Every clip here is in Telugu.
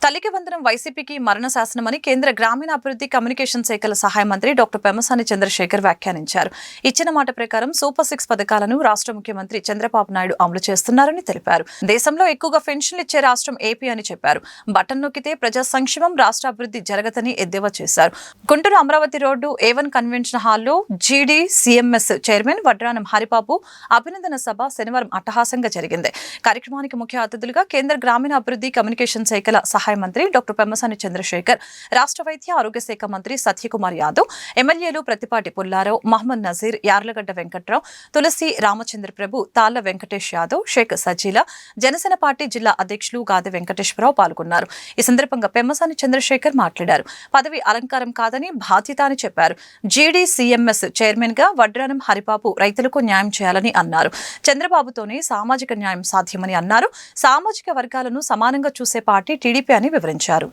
తల్లికి వందనం వైసీపీకి మరణ శాసనమని కేంద్ర గ్రామీణాభివృద్ధి కమ్యూనికేషన్ శాఖల సహాయ మంత్రి డాక్టర్ పెమ్మసాని చంద్రశేఖర్ వ్యాఖ్యానించారు. ఇచ్చిన మాట ప్రకారం సూపర్ 6 పథకాలను రాష్ట్ర ముఖ్యమంత్రి చంద్రబాబు నాయుడు అమలు చేస్తున్నారని తెలిపారు. దేశంలో ఎక్కువగా పెన్షన్లు ఇచ్చే రాష్ట్రం ఏపీ అని చెప్పారు. బటన్ నొక్కితే ప్రజా సంక్షేమం, రాష్ట్ర అభివృద్ధి జరగదని ఎద్దేవా చేశారు. Guntur Amaravati road A1 convention హాల్లో GDCMS చైర్మన్ వడ్రానం హరిబాబు అభినందన సభ శనివారం అట్టహాసంగా జరిగింది. కార్యక్రమానికి ముఖ్య అతిథులుగా కేంద్ర గ్రామీణాభివృద్ధి కమ్యూనికేషన్ శాఖల సహాయ మంత్రి డాక్టర్ పెమ్మసాని చంద్రశేఖర్, రాష్ట్ర వైద్య ఆరోగ్య శాఖ మంత్రి సత్యకుమార్ యాదవ్, ఎమ్మెల్యేలు ప్రతిపాటి పుల్లారావు, మహమ్మద్ నజీర్, యార్లగడ్డ వెంకట్రావు, తులసి రామచంద్ర ప్రభు, తాళ్ల వెంకటేష్ యాదవ్, షేక్ సజీల, జనసేన పార్టీ జిల్లా అధ్యక్షులు గాది వెంకటేశ్వరరావు పాల్గొన్నారు. ఈ సందర్భంగా పెమ్మసాని చంద్రశేఖర్ మాట్లాడారు. పదవి అలంకారం కాదని బాధ్యత అని చెప్పారు. GDCMS చైర్మన్ గా వడ్రానం హరిబాబు రైతులకు న్యాయం చేయాలని అన్నారు. చంద్రబాబుతోనే సామాజిక న్యాయం సాధ్యమని అన్నారు. సామాజిక వర్గాలను సమానంగా చూసే పార్టీ టీడీపీ అని వివరించారు.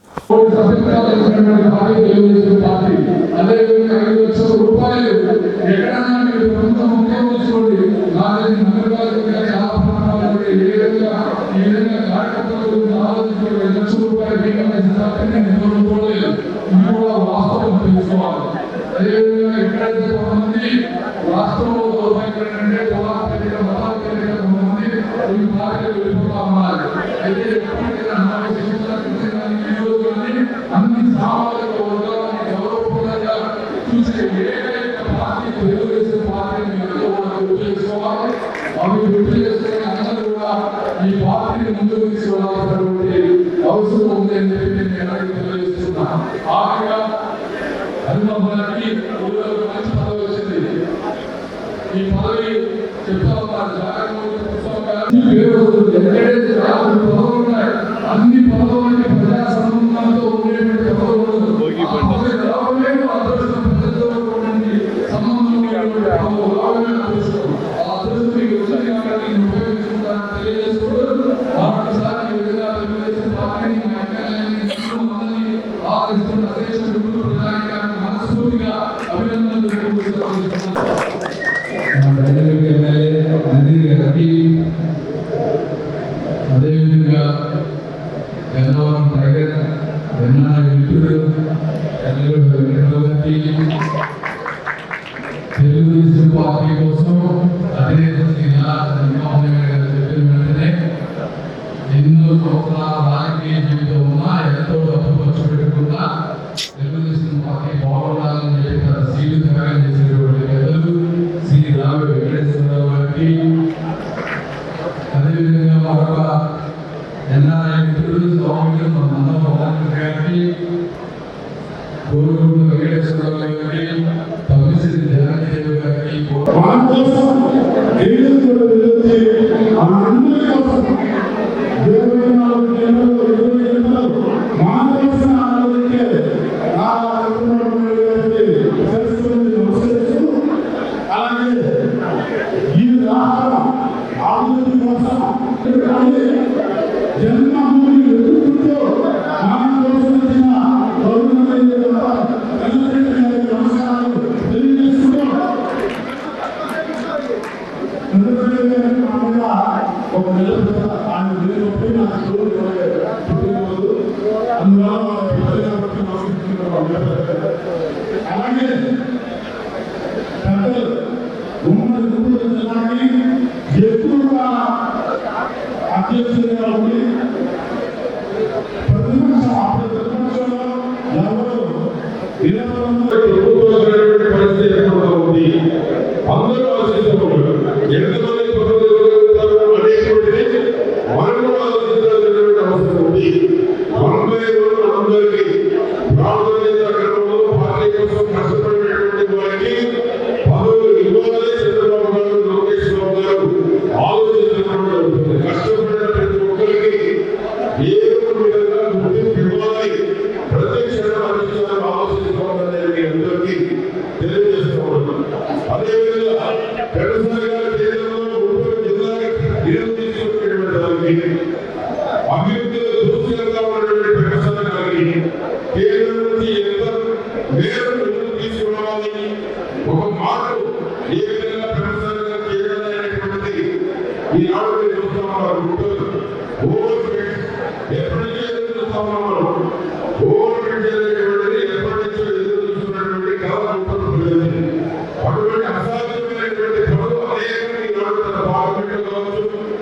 అన్ని పదవులకి ప్రజా సంబంధంతో ఉండేటువంటి అదేవిధంగా గన్నవరం టైగర్ వెన్నాడ మిత్రుడు తెలుగుదేశం పార్టీ కోసం వెంటనే ఎన్నో సంవత్సరాల రాజకీయ జీవితం ఉన్నా ఎంతో డబ్బు ఖర్చు పెట్టకుండా తెలుగుదేశం పార్టీ బాగుండాలని చెప్పి సీటు త్యాగం చేసేటువంటి పెద్దలు శ్రీ రావి వెంకటేశ్వరరావు గారికి, అదేవిధంగా మరొక ఎన్ఆర్ఐ మిత్రుడు స్వామి నందమోహన్ గారికి, గోరుగుంట వెంకటేశ్వరరావు గారికి, తమిళ ధ్యానదేవి గారికి అలాగే పెద్దలు ఉమ్మడి గుంటూరు జిల్లాకి ఎక్కువగా అధ్యక్షులుగా ఉండి ప్రతిపక్షంలో ఎవరు పరిస్థితి ఎక్కువగా ఉంది. అందరూ